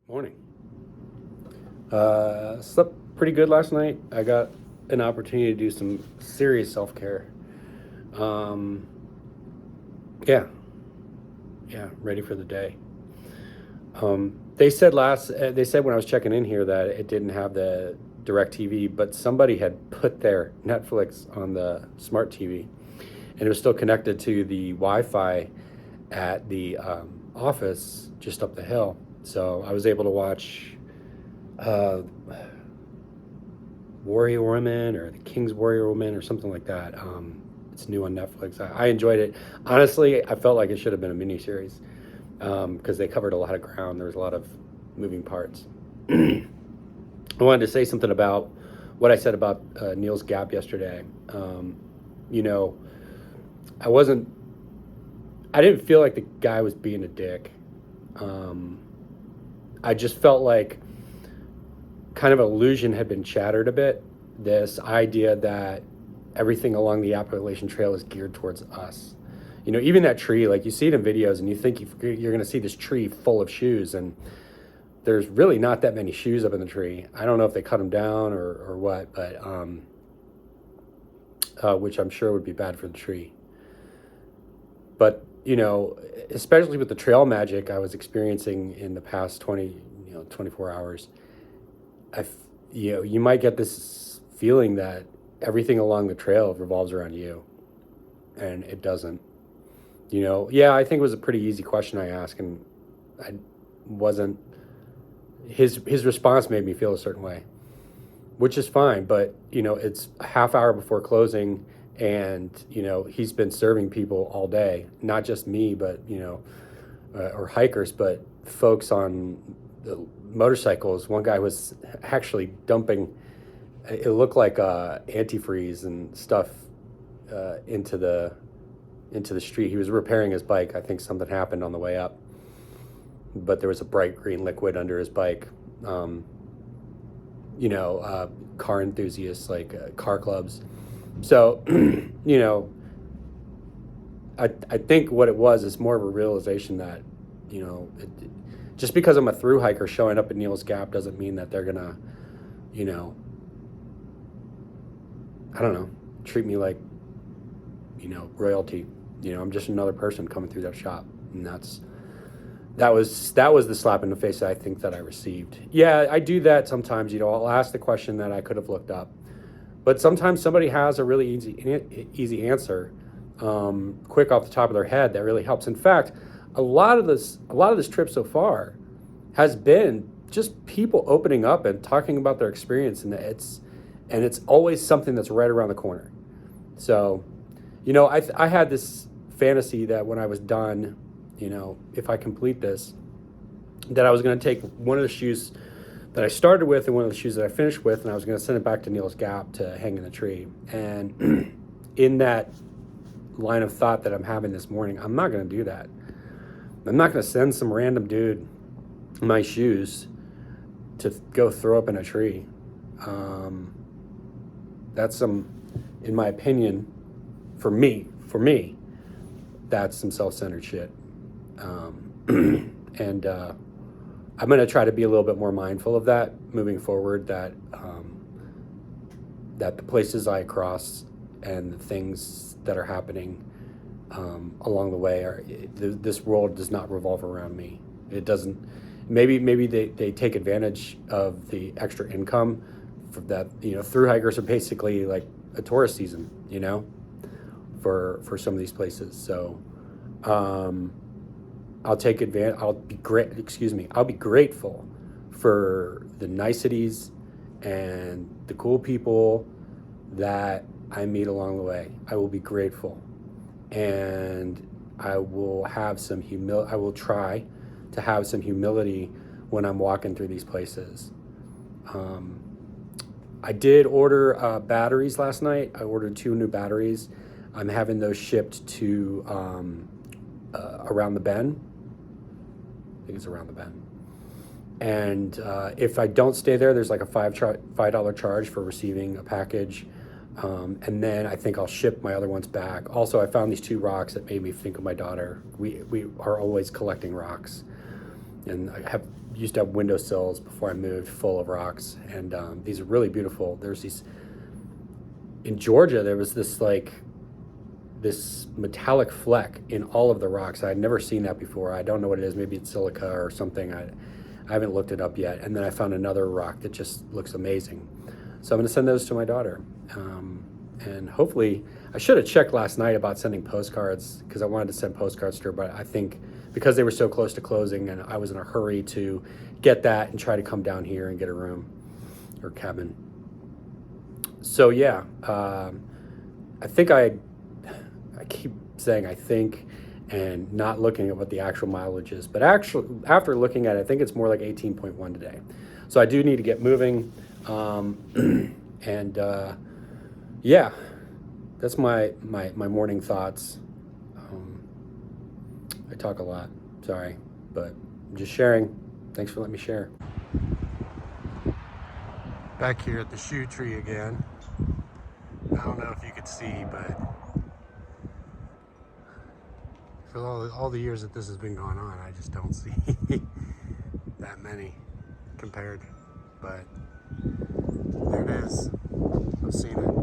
Morning. Slept pretty good last night. I got an opportunity to do some serious self care. Um, yeah, yeah, ready for the day. They said when I was checking in here that it didn't have the direct TV, but somebody had put their Netflix on the smart TV, and it was still connected to the Wi-Fi at the office just up the hill. So I was able to watch uh, Warrior Woman or the King's Warrior Woman or something like that. It's new on Netflix. I enjoyed it. Honestly, I felt like it should have been a miniseries because they covered a lot of ground. There was a lot of moving parts. I wanted to say something about what I said about Neil's Gap yesterday. You know, I wasn't. I didn't feel like the guy was being a dick. Um, I just felt like kind of illusion had been shattered a bit. This idea that everything along the Appalachian Trail is geared towards us. Even that tree, like you see it in videos and you think you're going to see this tree full of shoes, and there's really not that many shoes up in the tree. I don't know if they cut them down or what, but which I'm sure would be bad for the tree. But, especially with the trail magic I was experiencing in the past 24 hours, you might get this feeling that everything along the trail revolves around you, and it doesn't. Yeah, I think it was a pretty easy question I asked, and I wasn't. His response made me feel a certain way, which is fine. But it's a half hour before closing, and he's been serving people all day, not just me, but or hikers, but folks on the motorcycles. One guy was actually dumping. It looked like antifreeze and stuff into the street. He was repairing his bike. I think something happened on the way up, but there was a bright green liquid under his bike. Car enthusiasts, like car clubs. So, I think what it was is more of a realization that, just because I'm a through hiker showing up at Neels Gap doesn't mean that they're gonna, you know, I don't know, treat me like, royalty. I'm just another person coming through that shop, and that was the slap in the face that I think that I received. Yeah, I do that sometimes. I'll ask the question that I could have looked up, but sometimes somebody has a really easy answer, quick off the top of their head, that really helps. In fact, a lot of this trip so far has been just people opening up and talking about their experience, and it's always something that's right around the corner. So, I had this fantasy that when I was done, if I complete this, that I was going to take one of the shoes that I started with and one of the shoes that I finished with, and I was going to send it back to Neil's Gap to hang in the tree. And in that line of thought that I'm having this morning, I'm not going to do that. I'm not going to send some random dude my shoes to go throw up in a tree. That's in my opinion, for me, that's some self-centered shit. And I'm going to try to be a little bit more mindful of that moving forward, that the places I cross and the things that are happening along the way this world does not revolve around me. It doesn't. Maybe they take advantage of the extra income for that. Through hikers are basically like a tourist season, for some of these places. So I'll take advantage. I'll be grateful for the niceties and the cool people that I meet along the way. I will be grateful, and I will I will try to have some humility when I'm walking through these places. I did order batteries last night. I ordered 2 new batteries. I'm having those shipped to around the bend. I think it's around the bend. And if I don't stay there, there's like a $5 charge for receiving a package. And then I think I'll ship my other ones back. Also, I found these 2 rocks that made me think of my daughter. We are always collecting rocks. and I used to have windowsills before I moved full of rocks, and these are really beautiful. There's these in Georgia. There was this metallic fleck in all of the rocks. I had never seen that before. I don't know what it is. Maybe it's silica or something. I haven't looked it up yet. And then I found another rock that just looks amazing. So I'm going to send those to my daughter. And hopefully, I should have checked last night about sending postcards, because I wanted to send postcards to her, but I think because they were so close to closing and I was in a hurry to get that and try to come down here and get a room or cabin. So yeah, I think I keep saying I think and not looking at what the actual mileage is, but actually after looking at it, I think it's more like 18.1 today. So I do need to get moving. Yeah, that's my morning thoughts. I talk a lot, sorry, but I'm just sharing. Thanks for letting me share. Back here at the shoe tree again. I don't know if you could see, but for all the years that this has been going on, I just don't see that many compared, but there it is. I've seen it.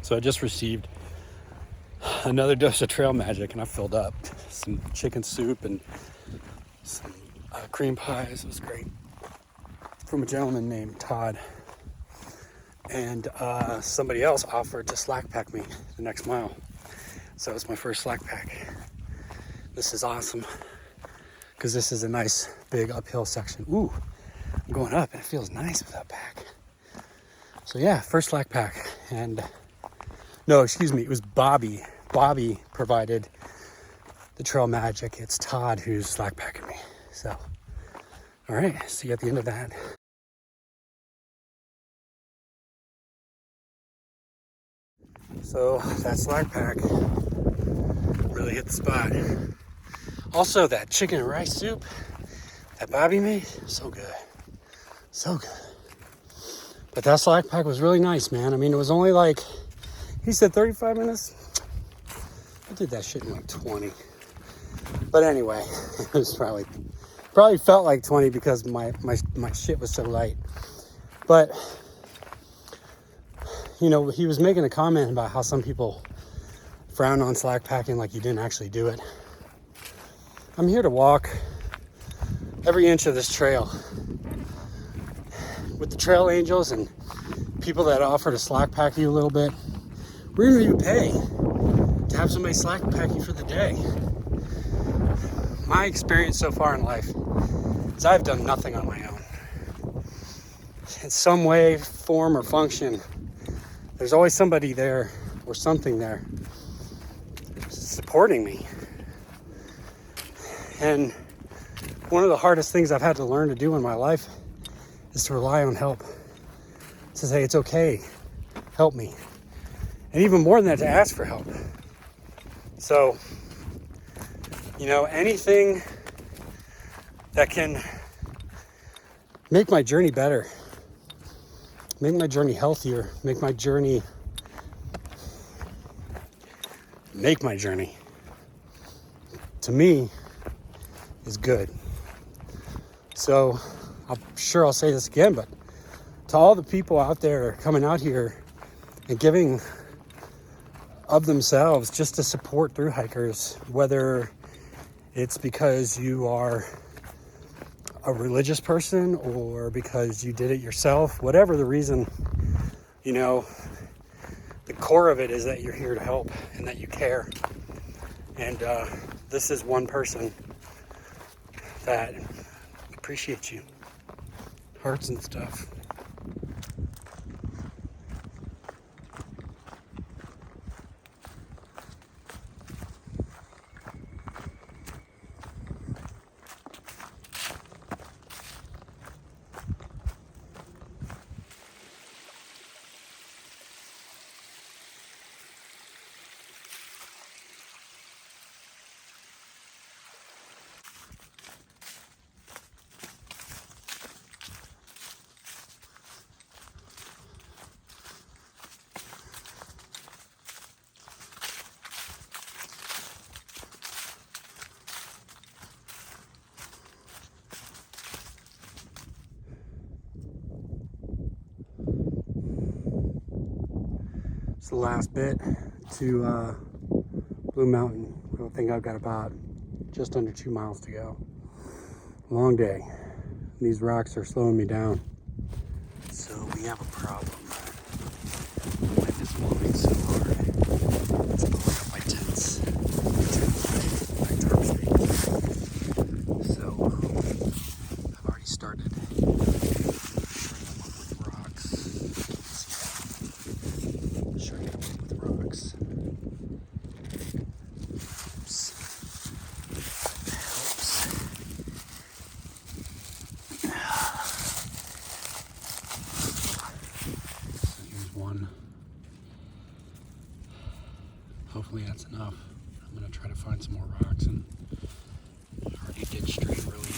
So I just received another dose of trail magic, and I filled up some chicken soup and some cream pies. It was great. From a gentleman named Todd. And somebody else offered to slack pack me the next mile. So it's my first slack pack. This is awesome, because this is a nice big uphill section. Ooh, I'm going up and it feels nice with that pack. So yeah, first slack pack. And no, excuse me, it was Bobby. Bobby provided the trail magic. It's Todd who's slack packing me. So, all right, see you at the end of that. So that slack pack really hit the spot. Also, that chicken and rice soup that Bobby made, so good. So good. But that slack pack was really nice, man. I mean, it was only like, he said 35 minutes. I did that shit in like 20. But anyway, it was probably felt like 20 because my shit was so light. But, you know, he was making a comment about how some people frown on slack packing like you didn't actually do it. I'm here to walk every inch of this trail with the trail angels and people that offer to slack pack you a little bit. We're gonna even pay to have somebody slack pack you for the day. My experience so far in life is I've done nothing on my own. In some way, form, or function, there's always somebody there or something there supporting me. And one of the hardest things I've had to learn to do in my life is to rely on help. To say, it's okay, help me. And even more than that, to ask for help. So, you know, anything that can make my journey better, make my journey healthier, make my journey to me is good. So I'm sure I'll say this again, but to all the people out there coming out here and giving of themselves just to support through hikers, whether it's because you are a religious person or because you did it yourself, whatever the reason, you know, the core of it is that you're here to help and that you care. And this is one person that appreciates you. Hearts and stuff. It's the last bit to Blue Mountain. I think I've got about just under 2 miles to go. Long day. These rocks are slowing me down. So we have a problem. The wind is blowing so hard. It's blowing up my tents. My tarp stakes. So I've already started shredding them up with rocks. Hopefully that's enough. I'm gonna try to find some more rocks and already ditch stream really.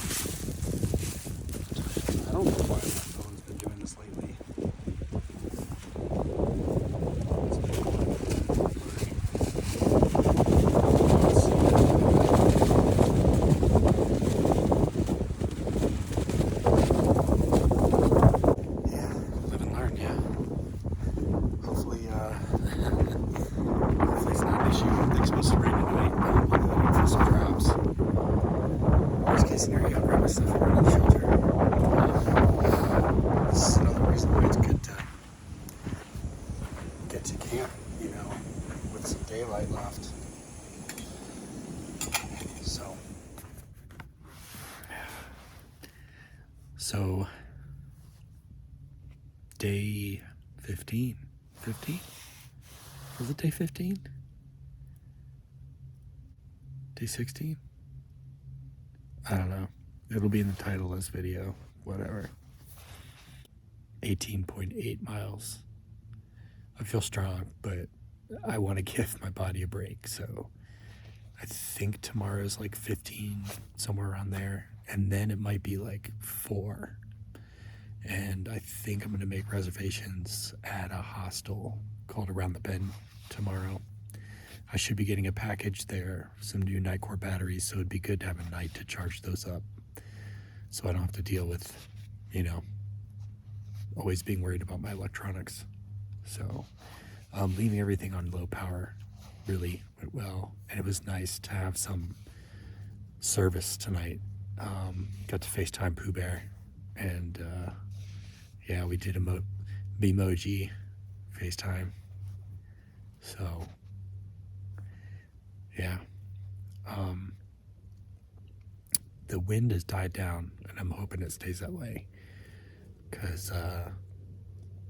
I don't know why my phone's been doing this lately. Yeah, live and learn, yeah. Hopefully, hopefully it's not an issue. I think it's supposed to rain tonight. I'll go in for some drops. Worst case scenario, I'll grab my stuff and run to the shelter. This is another reason why it's good to get to camp, you know, with some daylight left. So, day 15. 15? Was it day 15? Day 16? I don't know. It'll be in the title of this video. Whatever. 18.8 miles. I feel strong, but I want to give my body a break. So I think tomorrow's like 15, somewhere around there. And then it might be like 4. And I think I'm going to make reservations at a hostel called Around the Bend tomorrow. I should be getting a package there, some new Nightcore batteries, so it'd be good to have a night to charge those up. So I don't have to deal with, you know, always being worried about my electronics. So leaving everything on low power really went well. And it was nice to have some service tonight. Got to FaceTime Pooh Bear, and yeah, we did emoji FaceTime. So yeah, the wind has died down, and I'm hoping it stays that way, because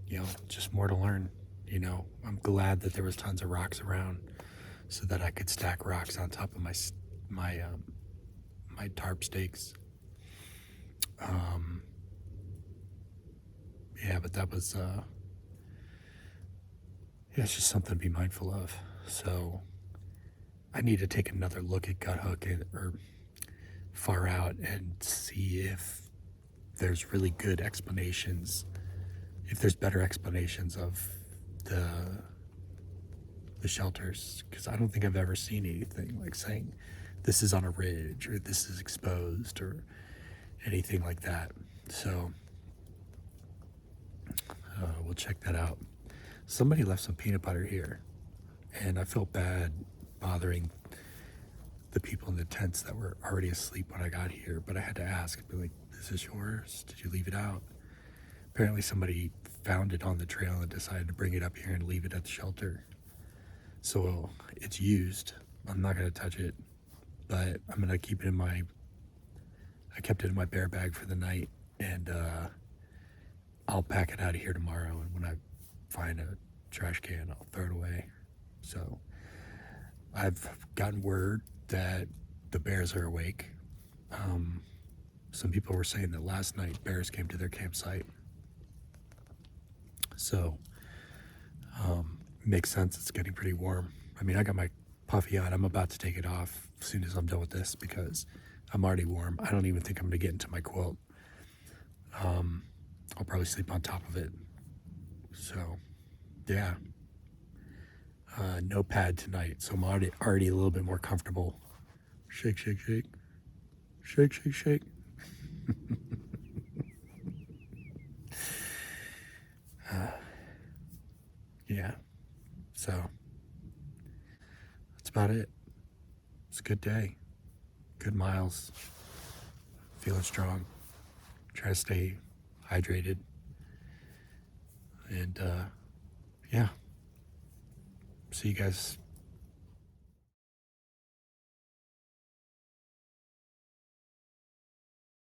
you know, just more to learn. You know, I'm glad that there was tons of rocks around, so that I could stack rocks on top of my tarp stakes. Yeah, but that was yeah, it's just something to be mindful of. So I need to take another look at gut hook or far out and see if there's really good explanations, if there's better explanations of the shelters, because I don't think I've ever seen anything like saying this is on a ridge or this is exposed or anything like that. So we'll check that out. Somebody left some peanut butter here, and I felt bad bothering the people in the tents that were already asleep when I got here, but I had to ask, be like, "This is yours? Did you leave it out?" Apparently somebody found it on the trail and decided to bring it up here and leave it at the shelter. So it's used. I'm not going to touch it, but I'm going to keep it I kept it in my bear bag for the night, and I'll pack it out of here tomorrow, and when I find a trash can, I'll throw it away. So I've gotten word that the bears are awake. Some people were saying that last night bears came to their campsite. So makes sense. It's getting pretty warm. I mean, I got my puffy on. I'm about to take it off as soon as I'm done with this because I'm already warm. I don't even think I'm going to get into my quilt. I'll probably sleep on top of it. So, yeah. No pad tonight, so I'm already a little bit more comfortable. Shake, shake, shake. Shake, shake, shake. Yeah. So, that's about it. It's a good day. Good miles. Feeling strong. Try to stay hydrated. And, yeah. See you guys